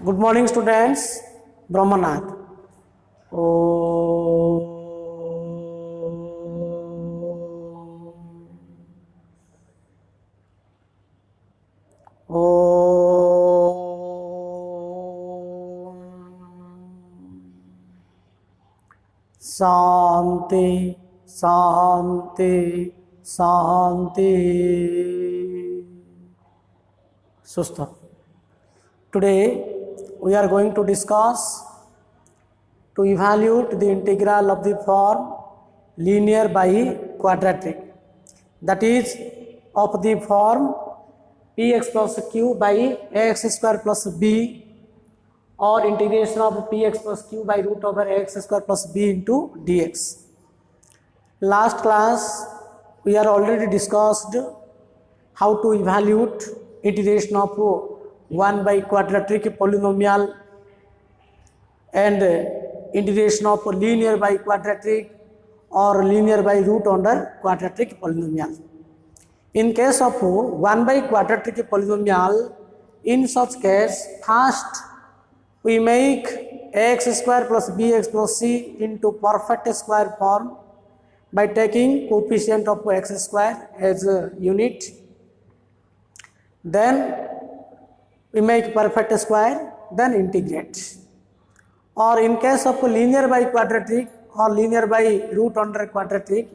Good morning, students. Brahmanath. Shanti, Shanti, Shanti. Sustha. Today we are going to discuss to evaluate the integral of the form linear by quadratic, that is of the form px plus q by ax square plus b, or integration of px plus q by root over ax square plus b into dx. Last class we are already discussed how to evaluate integration of 1 by quadratic polynomial and integration of linear by quadratic or linear by root under quadratic polynomial. In case of 1 by quadratic polynomial, in such case first we make ax square plus bx plus c into perfect square form by taking coefficient of x square as a unit. Then we make perfect square, then integrate. Or in case of linear by quadratic or linear by root under quadratic,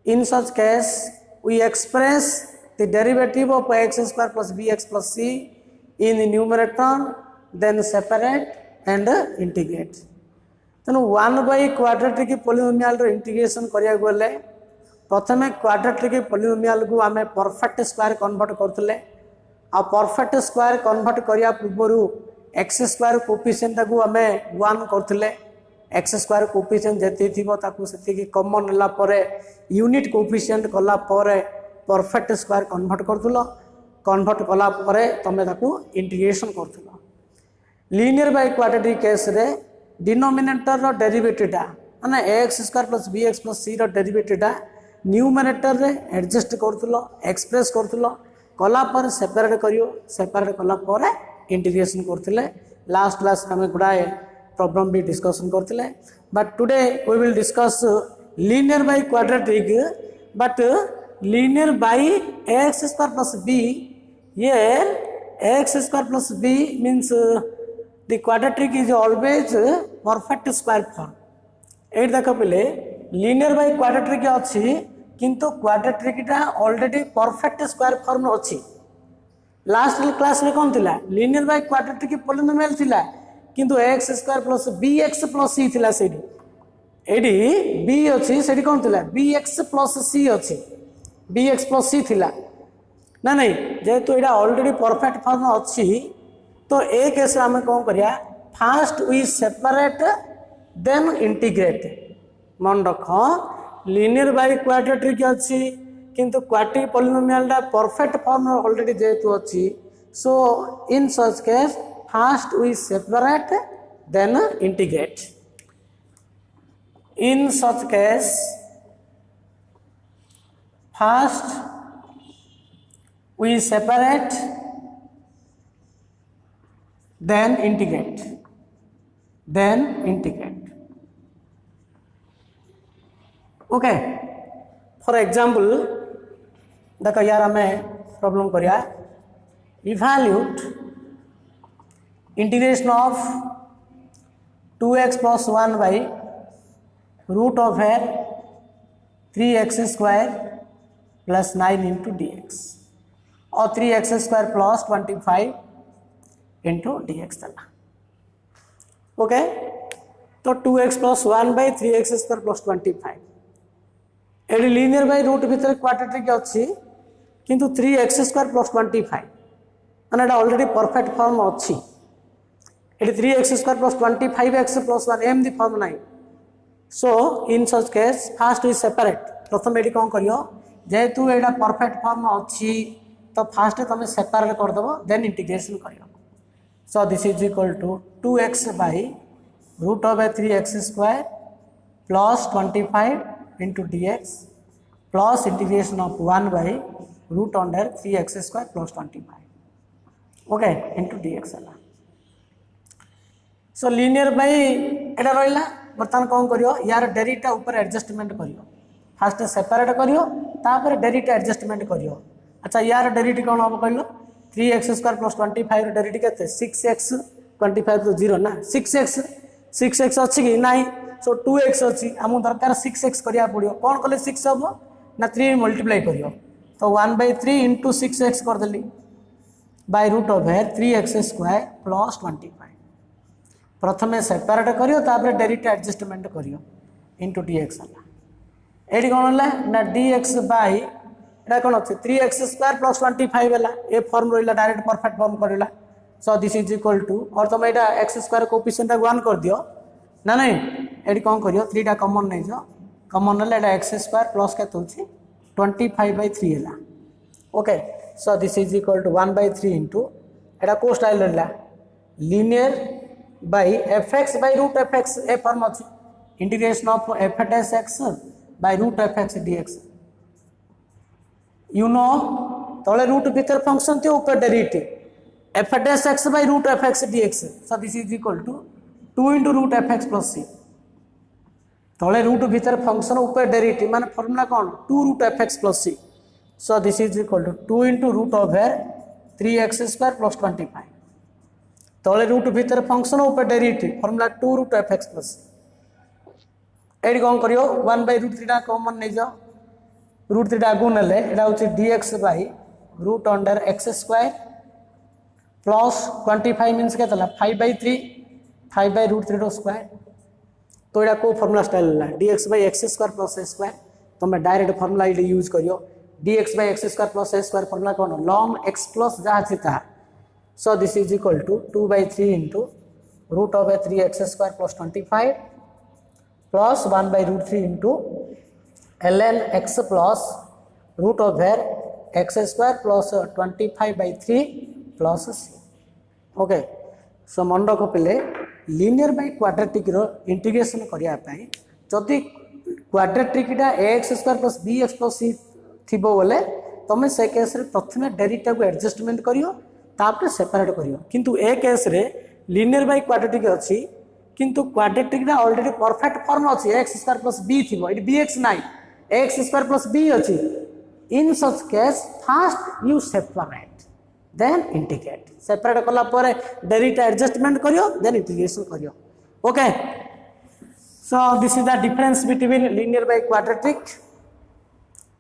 in such case we express the derivative of x square plus bx plus c in the numerator, then separate and integrate. Then 1 by quadratic polynomial ro integration करिया गले प्रथमे quadratic polynomial को आमे perfect square convert करथले आ perfect square convert करिया पूर्वरु x square coefficient को आमे 1 करथले x square coefficient जति थिबो ताकू सेति की कॉमन होला परे यूनिट coefficient कला परे perfect square convert करथलो convert कला परे तमे ताकू इंटीग्रेशन करथलो. Linear by quadratic case रे डिनोमिनेटर रो डेरिवेटिव टा माने x square plus bx plus c रो डेरिवेटिव टा न्यूमरेटर रे एडजस्ट करथलो एक्सप्रेस करथलो कला पर सेपरेट करियो सेपरेट कला पर इंटीग्रेशन करथिले. लास्ट क्लास में गुडाए प्रॉब्लम भी डिस्कशन करथिले, but today we will discuss linear by quadratic but linear by x square plus b. here x square plus b means the quadratic is always perfect square form. एट देख पिले linear by quadratic अच्छी किंतु quadratic टा already perfect square form अच्छी. Last class में कौन थिला linear by quadratic polynomial थिला किंतु x square plus bx plus c थिला सेडी एडी b अच्छी सेडी कौन थिला bx प्लस c अच्छी bx प्लस c थिला ना नहीं जेहेतु एटा ऑलरेडी परफेक्ट फॉर्म अच्छी तो ए केस आम कौन करिया first we separate then integrate. मन रख लिनियर बाय क्वाड्रेटिक अच्छी किंतु क्वाड्रेटिक पॉलिनोमियल दा परफेक्ट फॉर्म ऑलरेडी जेहेतु अच्छी so in such case first we separate then integrate. In such case first we separate then integrate. Okay, for example देखो यार हमें प्रॉब्लम करिया evaluate integration of 2x plus 1 by root of 3x square plus 9 into dx or 3x square plus 25 into dx तला. Okay तो 2x plus 1 by 3x square plus 25 एडी linear by root भीतर quadratic अच्छी किंतु 3x square plus 25 माने एटा already perfect form अच्छी एडी 3x square plus 25x plus 1 एम दी फॉर्म नाही. So in such case first we separate प्रथम एडी कोन करियो जेहेतु एटा परफेक्ट फॉर्म अच्छी तो फास्ट तुम सेपरेट कर दबो देन इंटीग्रेशन करियो. So this is equal to 2x by root of 3x square plus 25 into dx plus integration of 1 by root under 3x square plus 25 okay into dx. So linear by एटा रहिला बर्तमान कौन करियो यार डेरिटा ऊपर adjustment करियो fast separate करियो तापर डेरिटा एडजस्टमेंट करियो अच्छा यार डेरिटी कौन हम कहलो 3x² + 25 रो डेरिटी केते 6x 25 तो 0 ना 6x अछि कि नाही सो 2x अछि हमु दरकार 6x करिया पड़ियो कौन कले 6 हम ना 3 मल्टीप्लाई करियो तो 1/3 * 6x कर देली बाय रूट ऑफ 3x² + 25 प्रथमे सेपरेट करियो तापर डेरिटा एडजस्टमेंट करियो इनटू dx हला एडी कोन हला ना dx बाय एटा कोन अछि 3x² + 25 हला ए फॉर्म रहिला डायरेक्ट परफेक्ट फॉर्म करला so this is equal to और तुम एटा x² कोएफिशिएंट 1 कर दियो ना नहीं एडी कोन करियो 3 टा कॉमन नै जो कॉमन हला एटा x² प्लस के होछि 25/3 हला okay so this is equal to 1/3 into एटा को स्टाइल रहला linear by fx by root fx ए फॉर्म अछि integration of f dash x by root fx dx you know तळे रूट भीतर फंक्शन थे ऊपर derivative f dash x by root fx dx so this is equal to 2 into root fx plus c तळे root भीतर function ऊपर derivative माने formula cone 2 root fx plus c so this is equal to 2 into root of 3x² plus 25 तळे root भीतर function ऊपर derivative formula 2 root fx plus एडी कोन करियो 1/√3 टा कॉमन नै जाओ √3 टा गुण ले एडा होची dx by √x² plus 25 means केतला 5/3 5/√3 स्क्वायर तो एडा को फार्मूला स्टाइल ला dx by x² plus a² तुम डायरेक्ट फार्मूला इले यूज करियो dx by x² plus a² formula कोन ln x plus जहा छिता so this is equal to 2/3 into root of 3x² plus 25 plus 1/√3 into ln x plus root of x² plus 25/3 plus c okay so मन रख पिले linear by quadratic रो integration करिया पई जदि quadratic टा ax² plus bx plus c थिबो बोले तमे से केस रे प्रथमे डेरिटा को एडजस्टमेंट करियो तापर सेपरेट करियो किंतु ए केस रे लीनियर बाय क्वाड्रेटिक अछि किंतु क्वाड्रेटिक रा ऑलरेडी परफेक्ट फॉर्म अछि x² plus b थिबो इट bx नाही x² plus b अछि in such case first you separate then integrate separate कला पर डेरिटा एडजस्टमेंट करियो देन इंटीग्रेशन करियो okay so this is the difference between linear by quadratic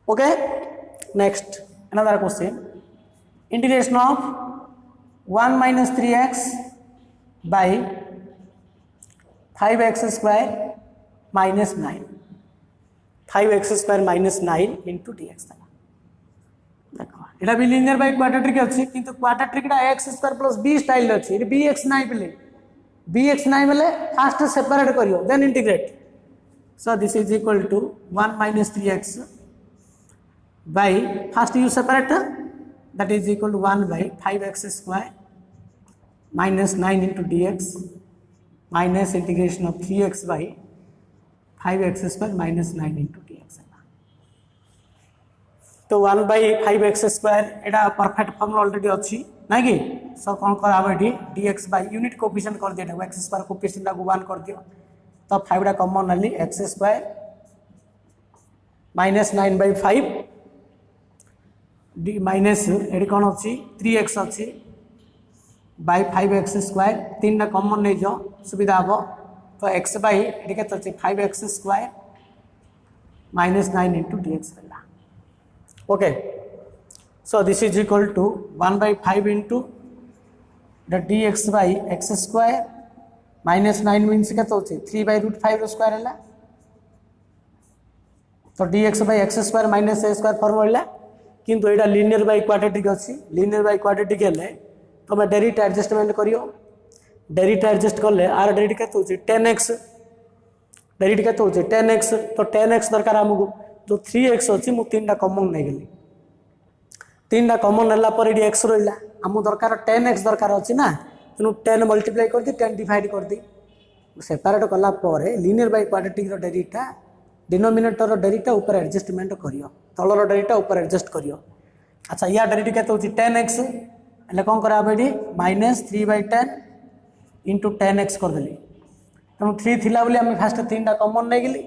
okay next another question integration of 1 minus 3x by 5x² minus 9 5x² minus 9 into dx देखो एटा भी linear by quadratic अछि किंतु quadratic टा x² plus b style अछि it bx नाही बेले bx नाही बेले फर्स्ट सेपरेट करियो then integrate so this is equal to 1 minus 3x by first you separate that is equal to 1 by 5x² minus 9 into dx minus integration of 3x by 5x² minus 9 into dx तो 1 by 5x² Etah perfect formula already अछि ना कि सो कोन कर आबेडी dx by unit coefficient कर दिया x² coefficient को 1 कर दियो तो 5 टा कॉमन नली x² minus 9 by 5 d minus AD कोन अछि 3x अछि by 5x² 3 टा कॉमन नै जो सुविधा हो तो x by एडी केत अछि 5x² minus 9 into dx हला okay so this is equal to 1 by 5 into the dx by x² minus 9 means केत अछि 3/√5 स्क्वायर हला तो dx by x² minus a² form होला किंतु एटा लीनियर बाय क्वाड्रेटिक अछि लीनियर बाय क्वाड्रेटिक हेले तमे डेरिटा एडजस्टमेंट करियो डेरिटा एडजस्ट करले आर डेरिटा केत होछि 10x डेरिटा केत होछि 10x तो 10x दरकार हमकु जो 3x अछि मु 3 टा कॉमन नै गेली 3 टा कॉमन हला पर एडी x रहला हमु दरकार 10x दरकार अछि ना तनु 10 मल्टीप्लाई कर दी 10 डिवाइड कर दी सेपरेट कला पर लीनियर बाय क्वाड्रेटिक रो डेरिटा डिनोमिनेटर रो डेरिटा ऊपर एडजस्टमेंट करियो तलर डेरिटा ऊपर एडजस्ट करियो अच्छा या डेरिटा केत होछि 10x एले कोन करा बेडी -3/10 इंटू 10x करदेली तेणु 3 थिला बोली आम फास्ट 3टा कमन नहीं गली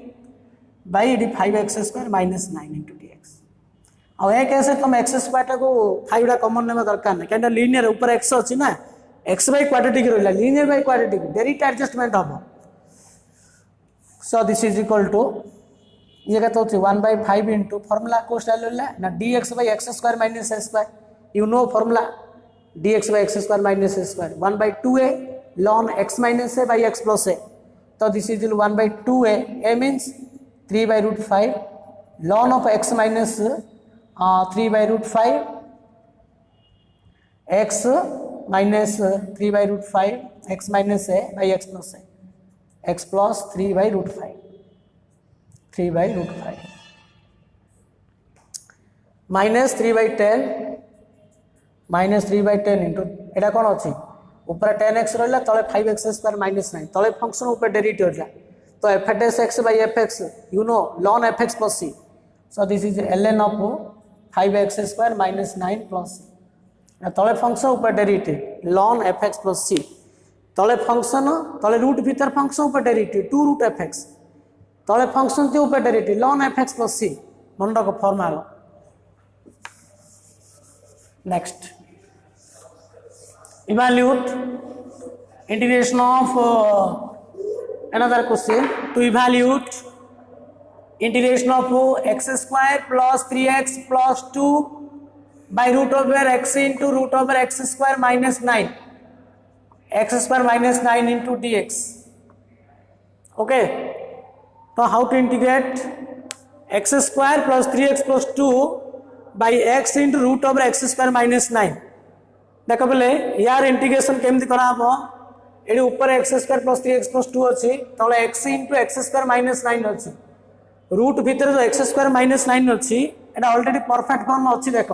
बाई ये 5x² माइनस 9 इंटू dx आ ए केस तुम एक्स स्क्वायर टाक 5टा कमन ने दरकार ना क्या लीनियर ऊपर एक्स अच्छी ना एक्स बाई क्वाड्रेटिक रहा linear by quadratic direct adjustment हम so this is equal to ये कहते होती 1/5 इंटू फॉर्मूला को स्टाइल ना dx by x square minus a square you know formula dx by x square minus a square 1/2a ln x minus a by x plus a तो this is 1/2a a means 3/5 ln of x minus 3/5 x minus 3/5 x minus a by x plus a x plus 3/5 minus 3/10 minus 3/10 into एटा कौन अच्छी ऊपर 10x रहा तले 5x² minus 9 तले function ऊपर derivative रहा तो f(x) by fx you know ln fx plus c so this is ln of 5x² minus 9 plus c तले फंक्शन ऊपर derivative ln fx plus c तले फंक्शन तले रूट भीतर फंक्शन ऊपर डेरिवेटिव 2√fx तले फंक्शन ती ऊपर derivative ln fx plus c मन रखो formula next evaluate integration of another question to evaluate integration of x square plus 3x plus 2 by root over x into root over x square minus 9 x square minus 9 into dx okay so how to integrate x square plus 3x plus 2 by x into root over x square minus 9 देख बोले यार integration केमती कराब ये ऊपर x² plus 3x plus 2 अच्छी तले x into x² minus 9 अच्छी रूट भितर जो x² माइनस 9 अच्छी एटा ऑलरेडी परफेक्ट फॉर्म अच्छी देख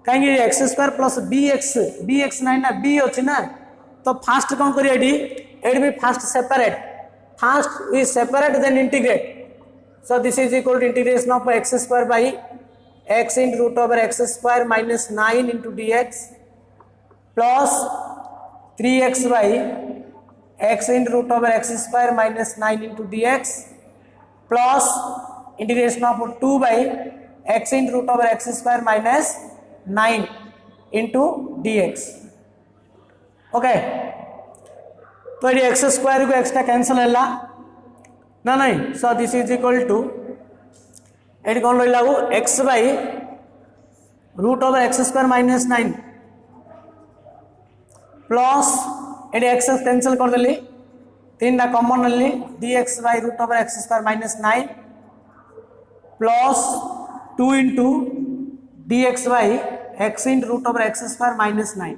कहीं x² प्लस bx 9 ना b अच्छी ना तो फास्ट कौन करिए एडी भी first separate then integrate so this is equal to integration of x² by x into root over x² minus 9 into dx plus 3x by x into root over x² minus 9 into dx plus integration of 2 by x into root over x² minus 9 into dx okay तो ये x² को extra cancel है ना नहीं so this is equal to ये कौन रहा x by root over x² minus 9 plus ये एक्स कैंसल करदेली 3टा कमन नी dx by root over x² minus 9 plus 2 into dx by x into root over x² minus 9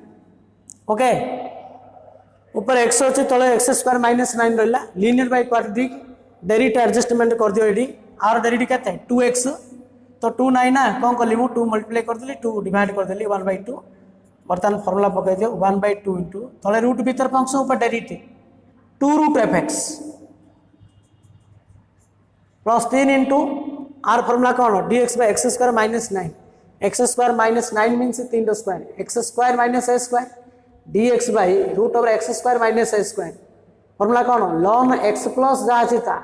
okay ऊपर x अच्छे तले x² माइनस 9 रहा linear by quadratic derivative adjustment कर दियो ये आर डेरिवेटिव केते 2x तो 2 9 ना कौन कली 2 मल्टीप्लाई करदेली 2 डिवाइड करदेली 1/2 बर्तमान फॉर्मूला पकई दियो 1/2 इंटू तले रूट भीतर फंक्शन ऊपर डेरिवेटिव 2√fx प्लस 3 इंटू आर फॉर्मूला कौन dx by x² minus 9 x² minus 9 means 3 square x² minus a square dx by root over x² minus a square formula कौन ln x plus जहाँ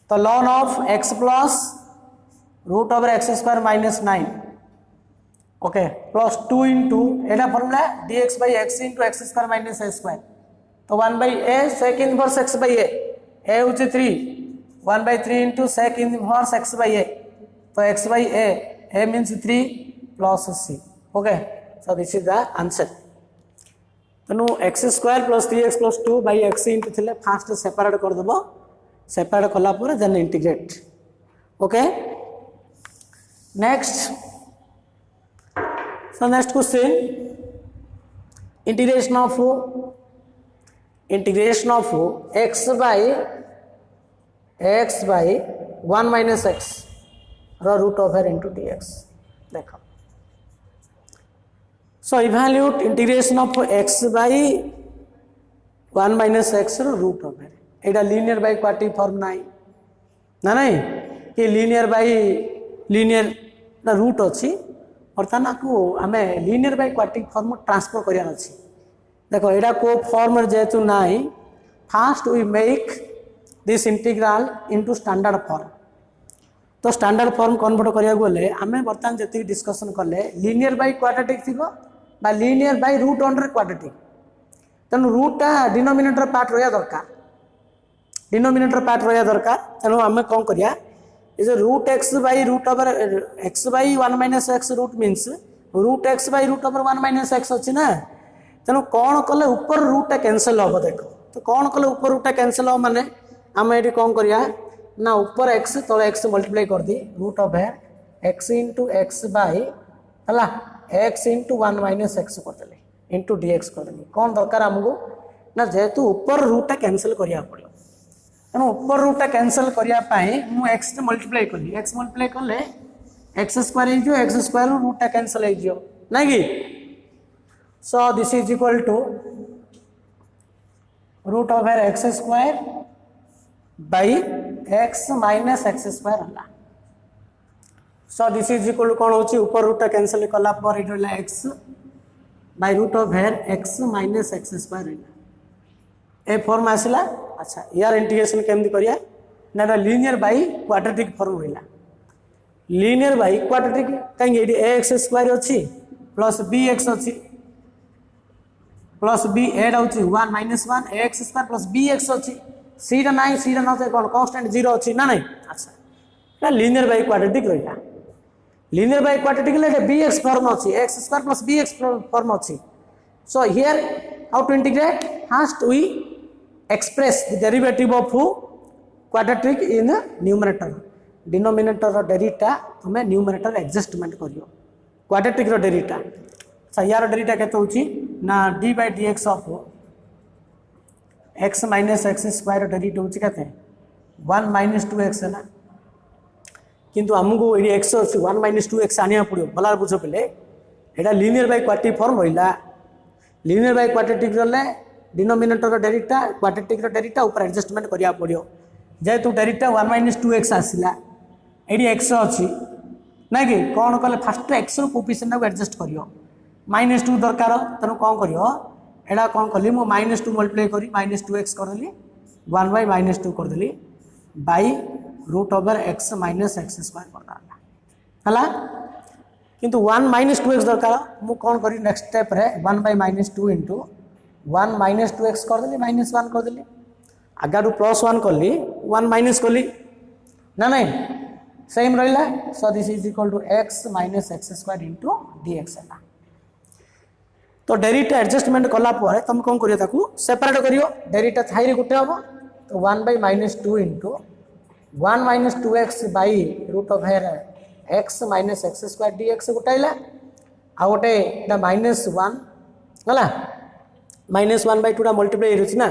तो ln of x plus root over x² minus 9 okay plus 2 into एटा formula dx by x into x² minus a square तो 1/a sec inverse x by a होची 3 1/3 into sec inverse x by a तो x by a means 3 plus c okay so this is the answer तेणु x² plus 3x plus 2 by x into थिले first separate करदेव separate कला then integrate okay next so next question integration of x by 1 minus x root over into dx देखो so evaluate integration of x by 1 minus x root over Etah linear by quadratic form ना नहीं कि linear by linear ना root अच्छी बर्तमान को आम linear by quadratic form transfer करार अच्छी देखो एटा को फॉर्म जेहेतु नाई first we make this integral into standard form तो स्टैंडर्ड फॉर्म कन्वर्ट करिया गले आमे बर्तमान जति डिस्कशन कले लीनियर बाय क्वाड्रेटिक थिबो बा linear by root under quadratic तेणु रूटा डिनोमिनेटर पार्ट रहा दरकार डिनोमिनेटर पार्ट रहा दरकार तेणु आम कौन करिया is root x by root over x by 1 minus x root means root x by root over 1 minus x अच्छी ना तेणु कौन कले ऊपर रूटा कैंसल हम देख तो कौन कले ऊपर रूटा कैंसल हम माने आम ये कौन करिया ना ऊपर एक्स तले एक्स मल्टीप्लाई कर दी root over x into x by है एक्स इंटू 1 माइनस एक्स करदे इंटू डीएक्स करदेली कौन दरकार आमको ना जेहेतु ऊपर रूटा कैंसल करिया पड़ो तेणु ऊपर रूटा कैंसल करने मुझे एक्स मल्टीप्लाई कली एक्स मल्टीप्लाई कले एक्स स्क्वायर एक्स स्क्वायर रूटा कैंसल ना कि so this is equal to root over x square by x minus x square है so this is equal to कौन हो ऊपर रूटा कैंसल कला पर ये x by root over x minus x square ए फॉर्म आसला अच्छा यार इंटीग्रेशन केमती करिया ना लीनियर बाय क्वाड्रेटिक फॉर्म रहा लीनियर बाय क्वाड्रेटिक कहीं ए एक्स स्क्वायर अच्छी प्लस बी एक्स अच्छी प्लस बी एड हूँ 1 minus 1 a x square plus b x अच्छी सीटा ना सीटा न कौन कांस्टेंट 0 अच्छी ना नहीं अच्छा लीनियर बाय क्वाड्रेटिक रहा linear by quadratic b x form अच्छी x square plus b x form अच्छी so here how to integrate first we express the derivative of quadratic in numerator denominator डेरिटा तुम्हें numerator adjustment करियो quadratic रो डेरिटा अच्छा यार डेरिटा केते होची ना d by dx ऑफ x माइनस एक्स स्क्वायर डेरिटा होची केते 1 माइनस 2x है ना किंतु हमको ये x अछि 1 माइनस 2x आनिया पड़ियो भला बुझो पले एटा लीनियर बाय क्वाड्रेटिक फॉर्म होइला लीनियर बाय क्वाड्रेटिक रले डिनोमिनेटर डेरिटा क्वाड्रेटिक डेरिटा ऊपर एडजस्टमेंट करिया पड़ियो जेहेतु डेरिटा 1 माइनस 2x आसला एडी x अच्छी ना कि कौन कले फास्ट x रो कोफिशिएंट को एडजस्ट करियो -2 दरकार तेणु कौन करियो एडा कौन कली मो -2 मल्टीप्लाई करी -2x कर देली 1 बाय -2 कर देली by root over x minus x square कर दाला हला किंतु 1 माइनस 2x दरकार मु कौन करी नेक्स्ट स्टेप रे 1 बाय -2 इनटू 1 माइनस 2x कर देली -1 कर देली आगारू +1 कली 1 माइनस कली ना नहीं सेम रहिला so this is equal to x minus x square into dx है तो डेरिटा एडजस्टमेंट कला पर तुम कौन करियो ताकू सेपरेट करियो डेरिटा थाई रे गुटे हबो तो 1 by -2 into 1 minus 2x by root over x minus x square dx गुटाइला आ गोटे -1 हला -1 by 2 मल्टीप्लाई होची ना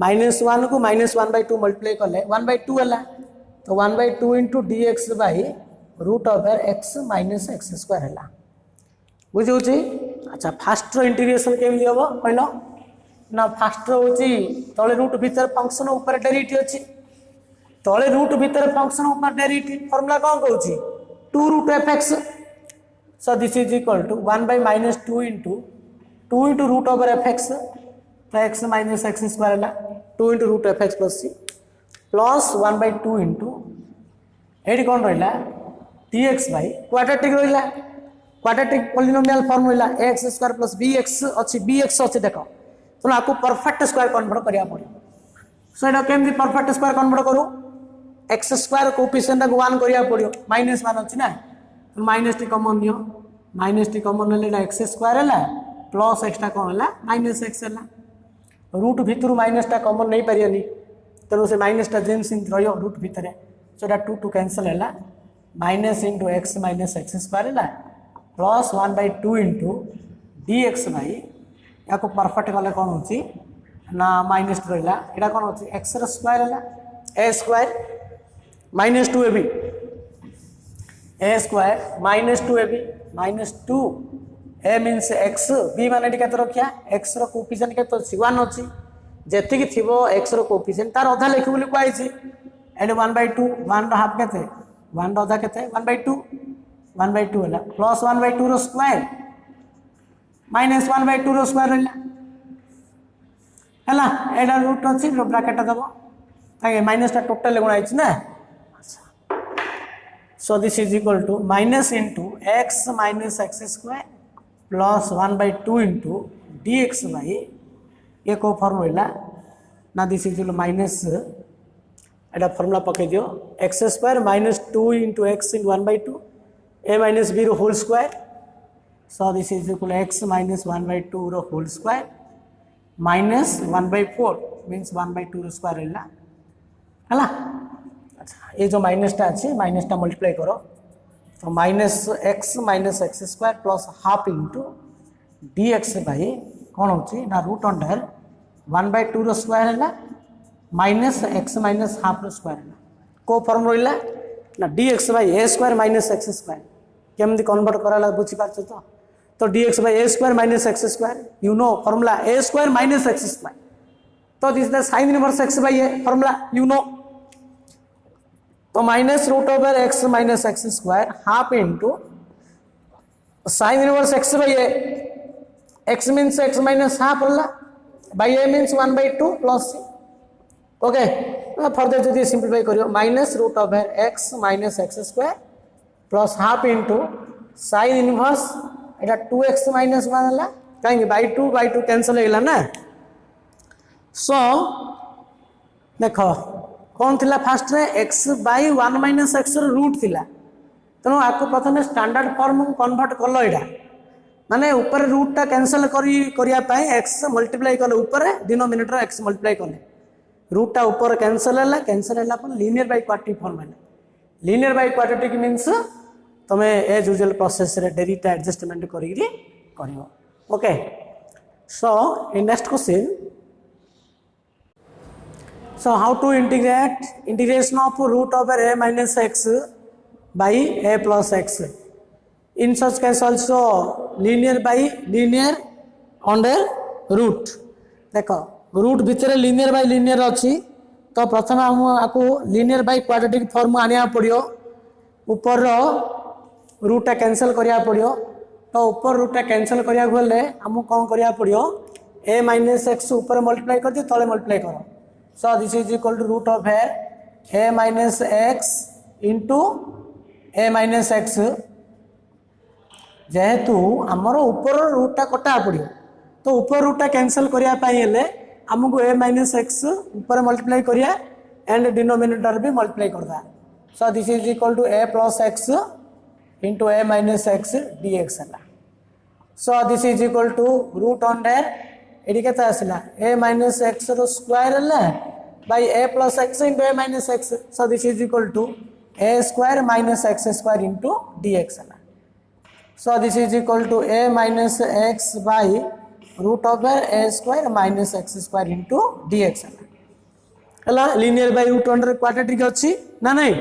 -1 को -1 by 2 मल्टीप्लाई कले 1 by 2 हला तो 1 by 2 into dx by root over x minus x square हला बुझी होची अच्छा फास्ट रो इंटीग्रेशन केमि हबो कहलो ना फास्ट रो होची तळे रूट भीतर फंक्शन ऊपर डेरिवेटिव अछि तळे रूट भीतर फंक्शन ऊपर डेरिवेटिव फार्मूला कोन कहूची 2 root fx so this is equal to 1 by -2 into 2 into root over fx तो x माइनस एक्स स्क्वायर है 2 into root fx plus c plus 1 by 2 into एटी कौन रहा dx बाय क्वाड्रेटिक रहा quadratic polynomial form रहा x square plus bx अच्छी bx अच्छी देख तो आपको परफेक्ट स्क्वायर कन्वर्ट करिया पड़े सो एटा केमती परफेक्ट स्क्वायर कन्वर्ट करू एक्स स्क्वायर कोफिशिएंट को 1 करिया पड़ियो -1 अच्छी ना तो minus T common neo minus T common ले एक्स स्क्वायर है प्लस एक्सटा कौन है माइनस एक्स है रूट भितर माइनसटा कॉमन नहीं पारियोनी तेणु से माइनसटा जेन सिंह रहियो रूट भितर सो 2 टू कैंसल है minus into x minus x square है plus 1 by 2 into dx by या को परफेक्ट कले कौन होची ना माइनस रहा यहाँ कौन होची एक्स स्क्वायर है ए स्क्वायर -2 ab ए स्क्वायर -2 ab -2 ए मीन्स एक्स बी मान के रखिया एक्स रो कोफिशिएंट के 1 अच्छी जेतिकी थिबो एक्स रो कोफिशिएंट तार अधा लिखि बोली कहैछि एंड 1 by 2 1 रो हाफ केते 1 रो अधा केते 1 by 2 1 by 2 है प्लस 1 by 2 रो स्क्वायर माइनस 1 by 2 रो स्क्वायर रहला है एटा रूट अच्छी ब्राकेट दब कहीं माइनस टोटल गुणा ना so this is equal to minus into x minus x square plus 1/2 into d x by ये कौ फॉर्म रहा ना दिस इज माइनस एटा फॉर्मूला पकई दियो x square minus 2 into x इन 1/2 ए माइनस बी रो whole square so this is equal x minus 1/2 रो होल स्क्वायर माइनस 1/4 मीन्स 1/2 रो स्क्वायर रहा है अच्छा ये जो माइनसटा अच्छे माइनसटा मल्टीप्लाई करो तो minus x square plus half into d x by कौन हो ना रूट अंडर 1/2 रो स्क्वायर है माइनस एक्स माइनस हाफ रो स्क्वायर है को फॉर्म रहा ना d x by a square minus x square केमती कन्वर्ट कराला बुझीपार तो d x by a square minus x square you know formula a square minus x square तो this the sine inverse x by a formula you know तो minus root over x minus x square half into sine inverse x by a x means x minus half रहा by a means 1/2 plus c okay further जो simplify करियो minus root over x minus x square plus half into sine inverse एटा 2x minus 1 है कहीं by two cancel होगा ना सो देख कौन थिला फास्ट रे x by 1 minus x root थिला तेणु आपको प्रथम स्टैंडर्ड फॉर्म कन्वर्ट कल यहाँ माने ऊपर रूट कैंसल करने एक्स मल्टीप्लाई कले ऊपर डिनोमिनेटर एक्स मल्टीप्लाई कले रूटा ऊपर कैंसल है लीनियर बाई क्वाड्रेटिक फॉर्म है लीनियर बाई क्वाड्रेटिक मीन्स तुम एज यूजुअल प्रोसेस रे डेरिटा एडजस्टमेंट करिरी करियो okay so in next question so how to integrate integration of root over a minus x by a plus x in such case also linear by linear under root देखो root भितर linear by linear अच्छी तो प्रथम हम आपको linear by quadratic form आनिया पड़ियो ऊपर रूटा कैंसल करिया पड़ियो तो ऊपर रूटा कैंसल करिया गले हमको कौन करिया पड़ियो a माइनस एक्स ऊपर मल्टीप्लाई कर दियो तले मल्टीप्लाई करो so this is equal to root of a minus x into a minus x जेहेतु आमर ऊपर रूटा कटा पड़ो तो ऊपर रूटा कैंसल करने आमको a माइनस एक्स ऊपर मल्टीप्लाई करिया एंड डिनोमिनेटर भी मल्टीप्लाई करदा so this is equal to a plus x into a minus x dx है so this is equal to root under ये के आसला a माइनस एक्स रो स्क्वायर है by a plus x into a minus x so this is equal to a square minus x square into dx है so this is equal to a minus x by root over a square minus x square into dx है linear by root under quadratic अच्छी ना नहीं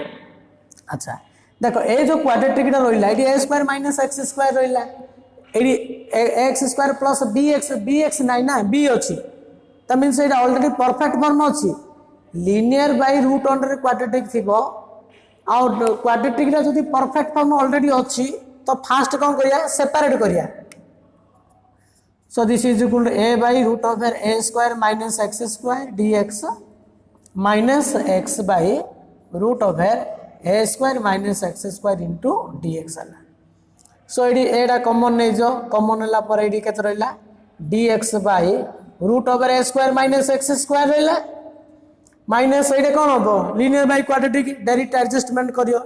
अच्छा देखो ये जो quadratic रहा ये a square minus x square रहा x square plus b x नाई ना बी अच्छी तो मीन्स ये ऑलरेडी परफेक्ट फॉर्म अच्छी linear by root under quadratic थी क्वाड्रेटिक जो परफेक्ट फॉर्म ऑलरेडी अच्छी तो फास्ट कौन करिया सेपरेट करिया so this is equal to a by root over a square minus x square dx minus x by root over a square minus x square into dx है सो ये एटा common नहीं जो common है पर ये केते रहिला dx by root over a square minus x square रहिला माइनस ये कौन हम linear by quadratic direct adjustment करियो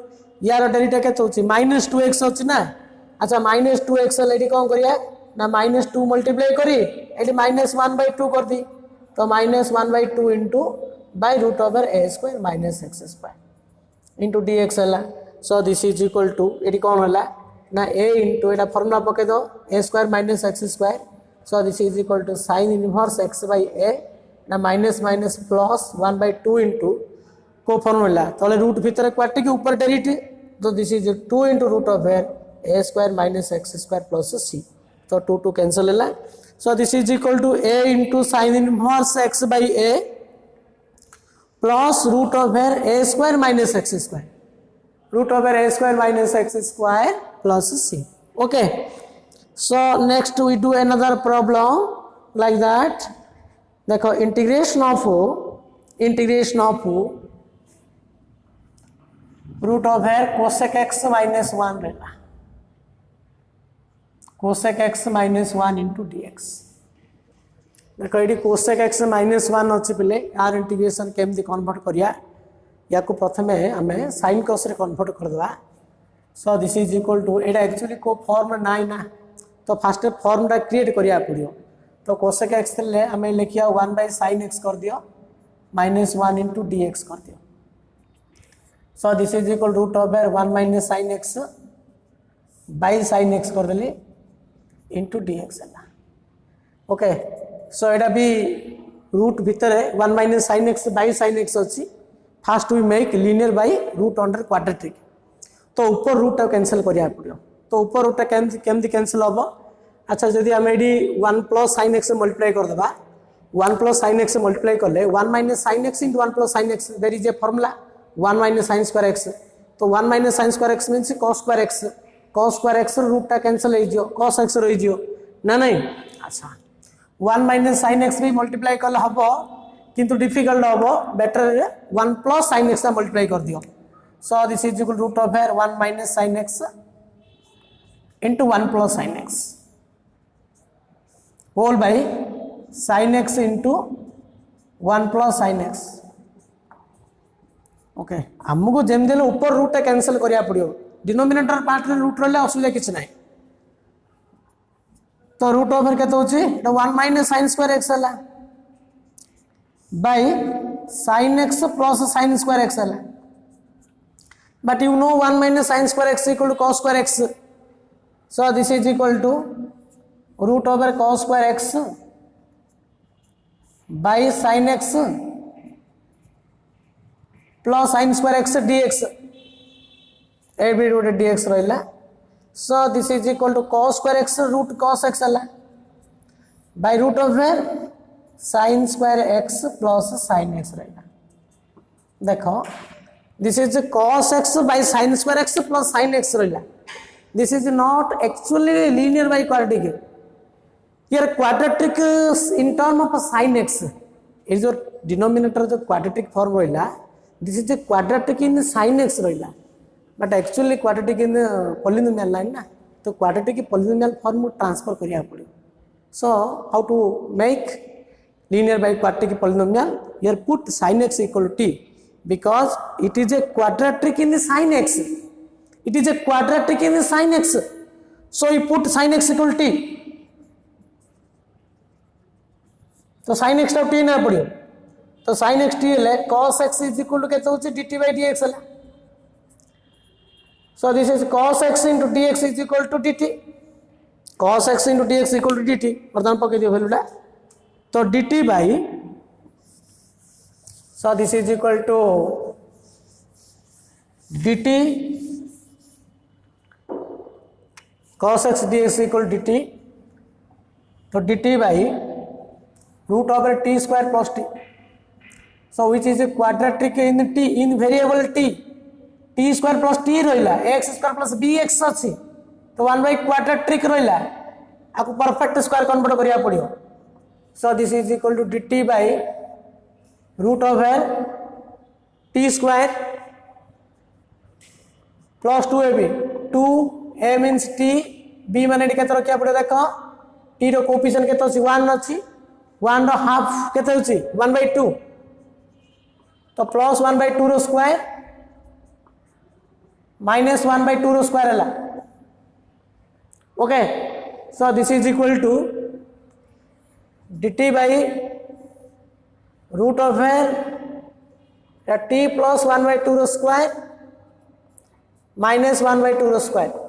यार डायरेक्ट केते होची माइनस 2x होची ना अच्छा माइनस 2x ये कौन करिया ना माइनस 2 मल्टीप्लाई करी ये माइनस 1/2 कर दी तो minus 1/2 into by root over a square minus x square into dx है so this is equal to ये कौन है ना a इंटू ये फॉर्मूला पके दो a square minus x square so this is equal to sine inverse x by a ना minus minus plus 1/2 into को फॉर्मूला तले रूट भीतर क्वाड्रेटिक ऊपर डायरेक्ट तो this is 2 into root over a square minus x square plus c तो 2 cancel है so this is equal to a into sine inverse x by a plus root over a square minus x square root over a square minus x square plus c okay so next we do another problem like that देखो integration of root of है cosec x minus 1 रहला cosec x minus 1 into dx देखो ये cosec x minus 1 अच्छी पे यार integration केमती convert करिया या को प्रथमे आम साइन कस रे कन्वर्ट करदे so this is equal to एटा एक्चुअली को फॉर्म ना ना तो फास्ट फॉर्मटा क्रिएट करिया पड़ियो तो कोसेक एक्स थे आम लिखिया 1 बाय साइन एक्स कर दियो माइनस 1 इंटू dx कर दियो so this is equal root of 1 minus sine x by sine x कर देली इंटू dx है ओके सो एटा भी रूट भितर 1 minus sine x by sine x अच्छी first we make linear by root under quadratic तो ऊपर root cancel करिया पड़ियो तो ऊपर रूट केमती कैंसिल हम अच्छा जदि आम ये 1 प्लस साइन एक्स मल्टीप्लाई करदे 1 प्लस साइन एक्स मल्टीप्लाई कले 1 minus sine x into 1 plus sine x there is a formula 1 minus sine square x तो 1 minus sine square x means cos square x रूटा cancel हो cos x रही ना नहीं अच्छा 1 minus sine x भी multiply कले हम किंतु डिफिकल्ट हम better 1 plus sine x multiply कर दियो so this is equal root of 1 minus sine x into 1 plus sine x whole by sine x into 1 plus sine x okay आमको जमी देले ऊपर रूट कैंसिल करिया पड़ियो डिनोमिनेटर पार्ट रे root रहले असुविधा किछ नाही तो रूट ओवर केते होची 1 माइनस साइन स्क्वायर एक्स हला by sine x plus sine square x हला but you know 1 minus sine square x equal to cos square x so this is equal to root over cos square x by sine x plus sine square x dx ए भी root dx रहिला so this is equal to cos square x root cos x हला by root over sine square x plus sine x रहिला देखो this is cos x by sine square x plus sine x रहिला this is not actually linear by quadratic here quadratic in term of sine x ये जो denominator जो quadratic form रहिला this is quadratic in sine x रहिला but actually quadratic in polynomial line ना तो quadratic polynomial form transfer करिया पड़े so how to make linear by quadratic polynomial here put sin x equal to t because it is a quadratic in the sin x it is a quadratic in the sin x so you put sin x equal to t तो sin x टा t ना पड़ियो तो sin x t ले cos x is equal to केते होची dt by dx हला so this is cos x into dx is equal to dt cos x into dx equal to dt वर्तमान पके दियो वैल्यूटा तो dt by so this is equal to dt cos x dx equal to dt तो dt by root over t square plus t so which is a quadratic in t in variable t square plus t रहिला x square plus bx अछि तो 1 by quadratic रहिला आपको perfect square convert करिया पड़ियो so this is equal to dt by root over t square plus 2ab 2a means t b माने केते रखिया पड़े देखो t रो कोएफिशिएंट केते अछि 1 अछि 1 रो हाफ केते होछि 1 by 2 तो प्लस 1 by 2 रो स्क्वायर माइनस 1 by 2 रो स्क्वायर हला okay so this is equal to dt by root over t plus 1 by 2 रो स्क्वायर minus 1 by 2 रो square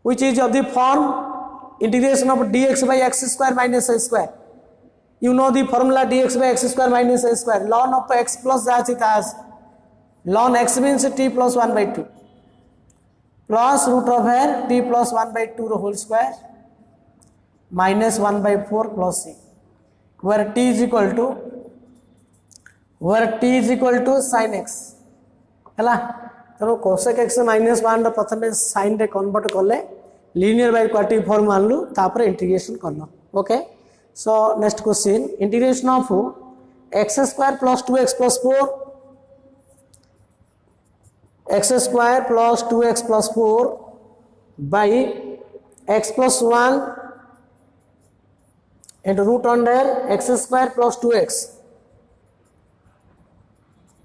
which is of the form integration of dx by x square minus a square you know the formula dx by x square minus a square ln of x plus as ln x means t plus 1 by 2 plus root over t plus 1 by 2 the whole square minus 1 by 4 plus c where t is equal to sin x है तेणु cosec x minus 1 प्रथम sin रे convert कले linear by quadratic form मानलु तापर integration करलो okay So next question, integration of x square plus 2x plus 4, x square plus 2x plus 4 by x plus 1 into root under x square plus 2x